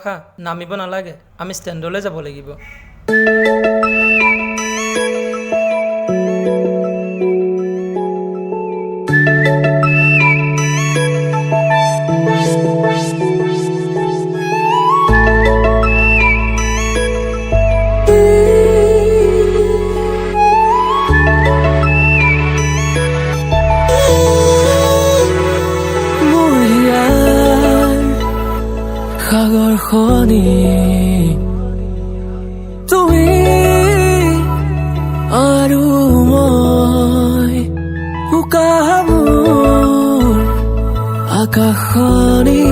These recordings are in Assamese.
ৰখা নামিব নালাগে আমি ষ্টেণ্ডলৈ যাব লাগিব সাগৰ খনি তুমি আৰু মই উকাবোৰ আকাশনি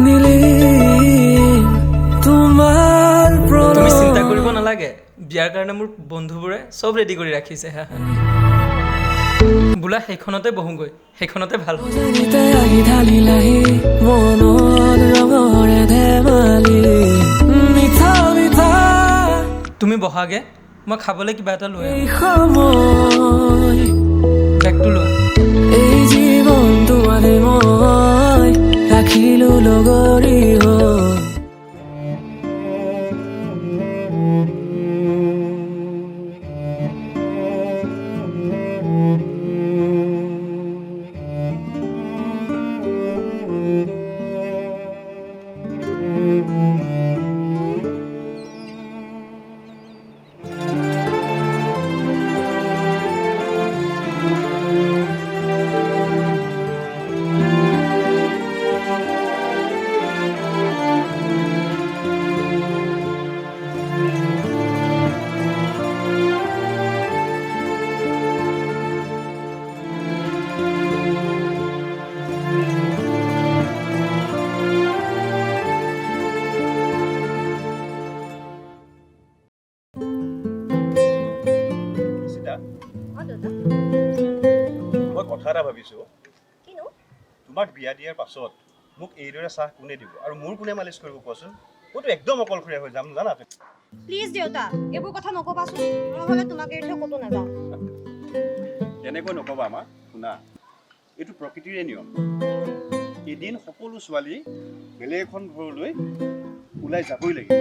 নীলি তোমাৰ তুমি চিন্তা কৰিব নালাগে বিয়াৰ কাৰণে মোৰ বন্ধুবোৰে চব ৰেডি কৰি ৰাখিছে হা বোলা সেইখনতে বহোগৈ সেইখনতে ভাল আহি ঢালিলাহি মনৰ ৰঙৰে ধেমালি মিঠা মিঠা তুমি বহাগে মই খাবলৈ কিবা এটা লৈ এই সময় বেগটো লোৱা এই জীৱনটো আনি মই ৰাখিলো লগৰী হৈ মই কথা এটা ভাবিছোঁ তোমাক বিয়া দিয়াৰ পাছত মোক এইদৰে চাহ কোনে দিব আৰু মোৰ কোনে মালিচ কৰিব কোৱাচোন মইতো একদম অকলশৰীয়া হৈ যাম জানা প্লিজ দেউতা এইবোৰ কথা নকবাচোন নহ'লে তোমাক এৰি থৈ ক'তো নাযাওঁ তেনেকৈ নকবা আমাক শুনা এইটো প্ৰকৃতিৰে নিয়ম এদিন সকলো ছোৱালী বেলেগ এখন ঘৰলৈ ওলাই যাবই লাগিব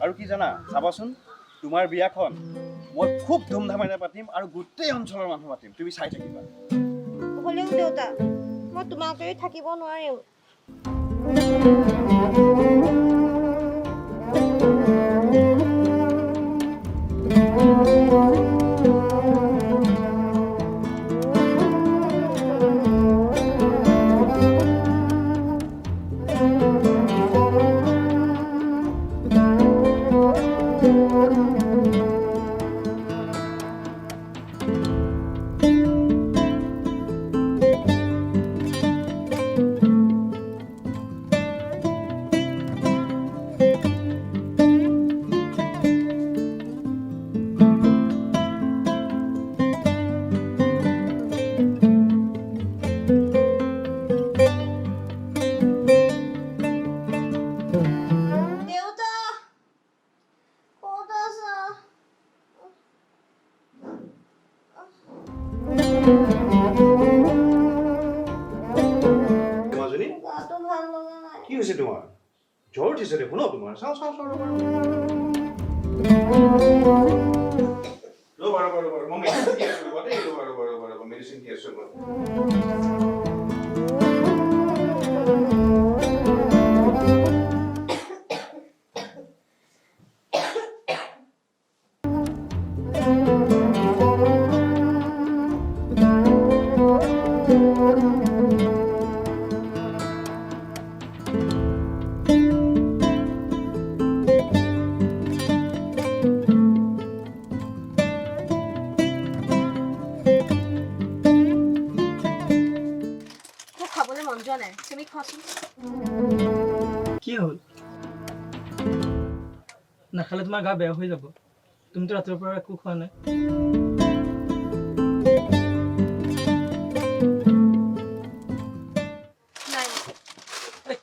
আৰু কি জানা চাবাচোন তোমাৰ বিয়াখন মই খুব ধুমধামেৰে পাতিম আৰু গোটেই অঞ্চলৰ মানুহ মাতিম তুমি চাই থাকিবা হ'লেও দেউতা মই তোমাক এৰি থাকিব নোৱাৰিম কি হৈছে তোমাৰ জ্বৰ উঠিছে দেখোন তোমাৰ চাওঁ চাওঁ চাওঁ ৰ'বা মই মেডিচিন দি আছোঁ ৰ'বা মেডিচিন দি আছোঁ তুমি খোৱাচোন কি হ'ল নাখালে তোমাৰ গা বেয়া হৈ যাব তুমিতো ৰাতিৰ পৰা একো খোৱা নাই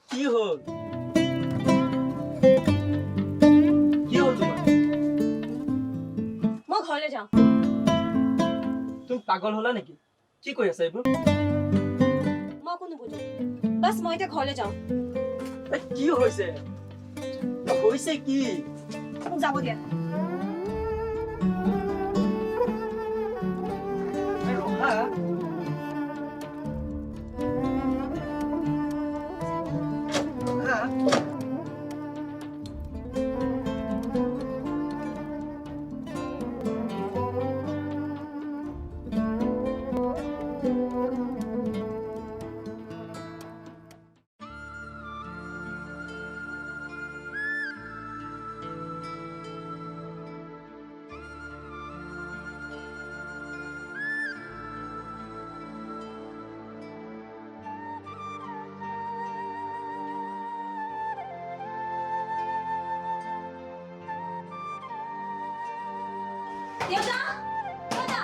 কি হ'ল তোমাৰ মই ঘৰলৈ যাওঁ তুমি পাগল হ'লা নেকি কি কৈ আছা এইবোৰ মই কোনো বুজো বাস মই এতিয়া ঘৰলৈ যাওঁ কি হৈছে হৈছে কি মোক যাব দিয়া ৰখা দেউতা দেউতা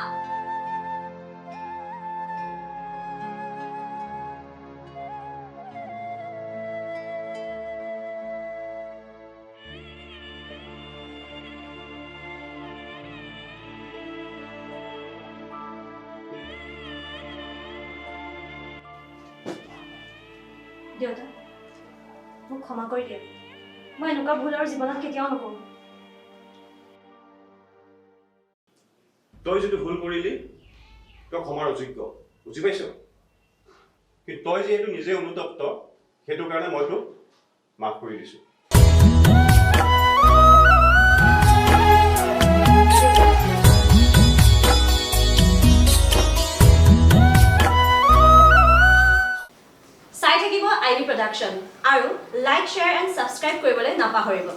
দেউতা মোক ক্ষমা কৰি দিয়ে মই এনেকুৱা ভুল আৰু জীৱনত কেতিয়াও নকৰোঁ তই যদি ভুল কৰিলি তই ক্ষমাৰ অযোগ্য বুজি পাইছ কিন্তু তই যিহেতু নিজে অনুতপ্ত সেইটো কাৰণে মই তোক মাফ কৰি দিছোঁ চাই থাকিব আইবি প্ৰডাকশ্যন আৰু লাইক শ্বেয়াৰ এণ্ড ছাবস্ক্ৰাইব কৰিবলৈ নাপাহৰিব